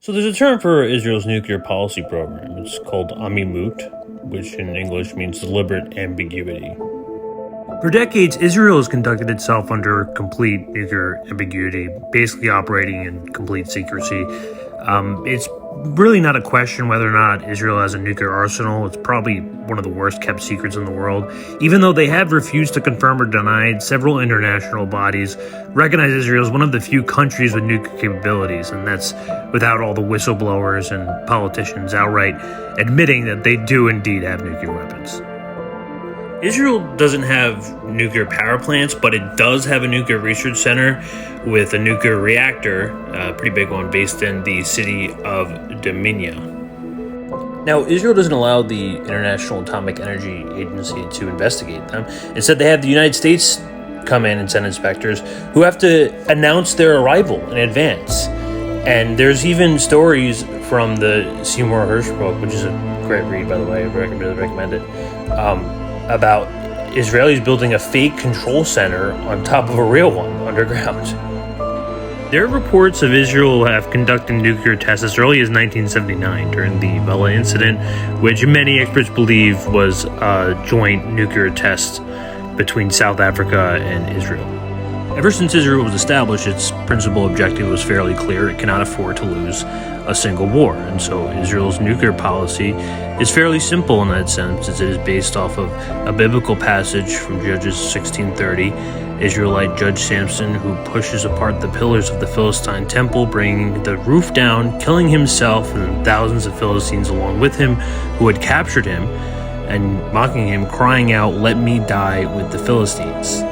So there's a term for Israel's nuclear policy program. It's called amimut, which in English means deliberate ambiguity. For decades, Israel has conducted itself under complete nuclear ambiguity, basically operating in complete secrecy. It's really not a question whether or not Israel has a nuclear arsenal. It's probably one of the worst kept secrets in the world. Even though they have refused to confirm or deny it, several international bodies recognize Israel as one of the few countries with nuclear capabilities, and that's without all the whistleblowers and politicians outright admitting that they do indeed have nuclear weapons. Israel doesn't have nuclear power plants, but it does have a nuclear research center with a nuclear reactor, a pretty big one, based in the city of Domenia. Now, Israel doesn't allow the International Atomic Energy Agency to investigate them. Instead, they have the United States come in and send inspectors who have to announce their arrival in advance. And there's even stories from the Seymour Hersh book, which is a great read, by the way. I really recommend it. About Israelis building a fake control center on top of a real one underground. There are reports of Israel have conducted nuclear tests as early as 1979 during the Vela incident, which many experts believe was a joint nuclear test between South Africa and Israel. Ever since Israel was established, its principal objective was fairly clear. It cannot afford to lose a single war. And so Israel's nuclear policy is fairly simple in that sense, as it is based off of a biblical passage from Judges 16:30. Israelite judge Samson, who pushes apart the pillars of the Philistine temple, bringing the roof down, killing himself and thousands of Philistines along with him who had captured him, and mocking him, crying out, "Let me die with the Philistines."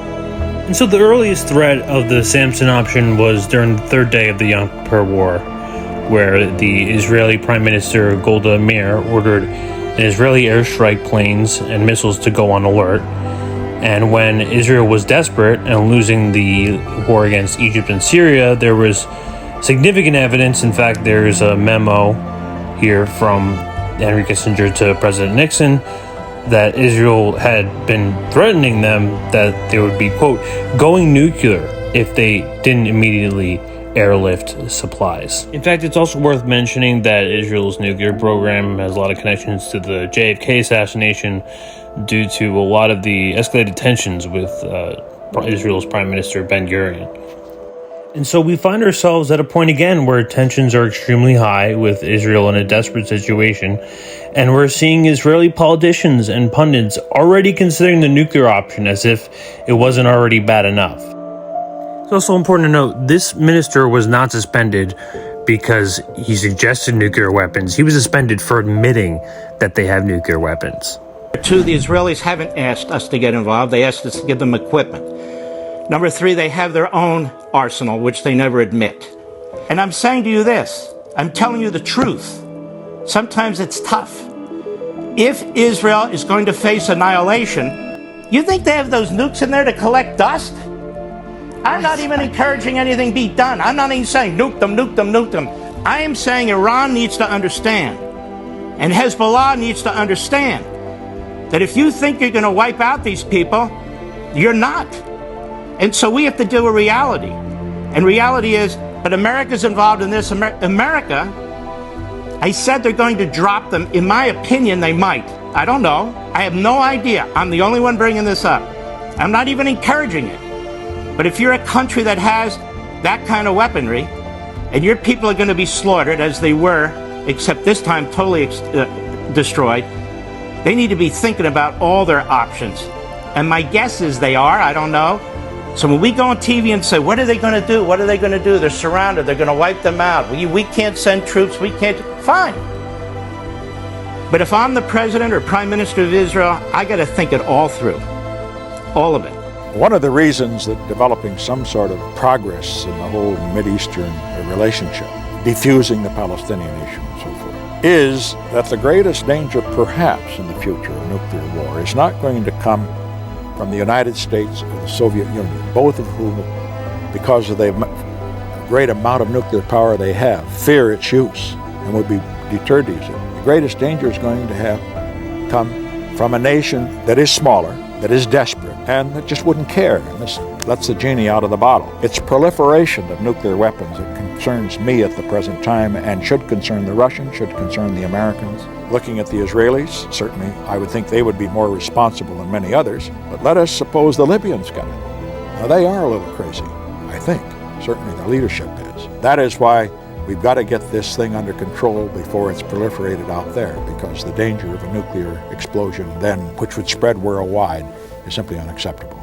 And so the earliest threat of the Samson option was during the third day of the Yom Kippur War, where the Israeli Prime Minister Golda Meir ordered an Israeli airstrike planes and missiles to go on alert. And when Israel was desperate and losing the war against Egypt and Syria, there was significant evidence. In fact, there's a memo here from Henry Kissinger to President Nixon that Israel had been threatening them that they would be, quote, going nuclear if they didn't immediately airlift supplies. In fact, it's also worth mentioning that Israel's nuclear program has a lot of connections to the JFK assassination due to a lot of the escalated tensions with Israel's Prime Minister Ben-Gurion. And so we find ourselves at a point again where tensions are extremely high with Israel in a desperate situation, and we're seeing Israeli politicians and pundits already considering the nuclear option as if it wasn't already bad enough. It's also important to note, this minister was not suspended because he suggested nuclear weapons. He was suspended for admitting that they have nuclear weapons. Two, the Israelis haven't asked us to get involved. They asked us to give them equipment. Number three, they have their own arsenal, which they never admit. And I'm saying to you this, I'm telling you the truth. Sometimes it's tough. If Israel is going to face annihilation, you think they have those nukes in there to collect dust? I'm not even encouraging anything be done. I'm not even saying nuke them, nuke them, nuke them. I am saying Iran needs to understand, and Hezbollah needs to understand, that if you think you're going to wipe out these people, you're not. And so we have to deal with reality. And reality is, but America's involved in this. America, I said they're going to drop them. In my opinion, they might. I don't know. I have no idea. I'm the only one bringing this up. I'm not even encouraging it. But if you're a country that has that kind of weaponry, and your people are going to be slaughtered as they were, except this time totally destroyed, they need to be thinking about all their options. And my guess is they are. I don't know. So when we go on TV and say, what are they going to do? What are they going to do? They're surrounded. They're going to wipe them out. We can't send troops. We can't. Fine. But if I'm the president or prime minister of Israel, I got to think it all through. All of it. One of the reasons that developing some sort of progress in the whole Mideastern relationship, defusing the Palestinian issue and so forth, is that the greatest danger perhaps in the future of nuclear war is not going to come from the United States or the Soviet Union, both of whom, because of the great amount of nuclear power they have, fear its use and would be deterred to use it. The greatest danger is going to come from a nation that is smaller, that is desperate and that just wouldn't care. And this lets the genie out of the bottle. It's proliferation of nuclear weapons that concerns me at the present time and should concern the Russians, should concern the Americans. Looking at the Israelis, certainly I would think they would be more responsible than many others. But let us suppose the Libyans got it. Now they are a little crazy, I think. Certainly the leadership is. That is why we've got to get this thing under control before it's proliferated out there, because the danger of a nuclear explosion then, which would spread worldwide, is simply unacceptable.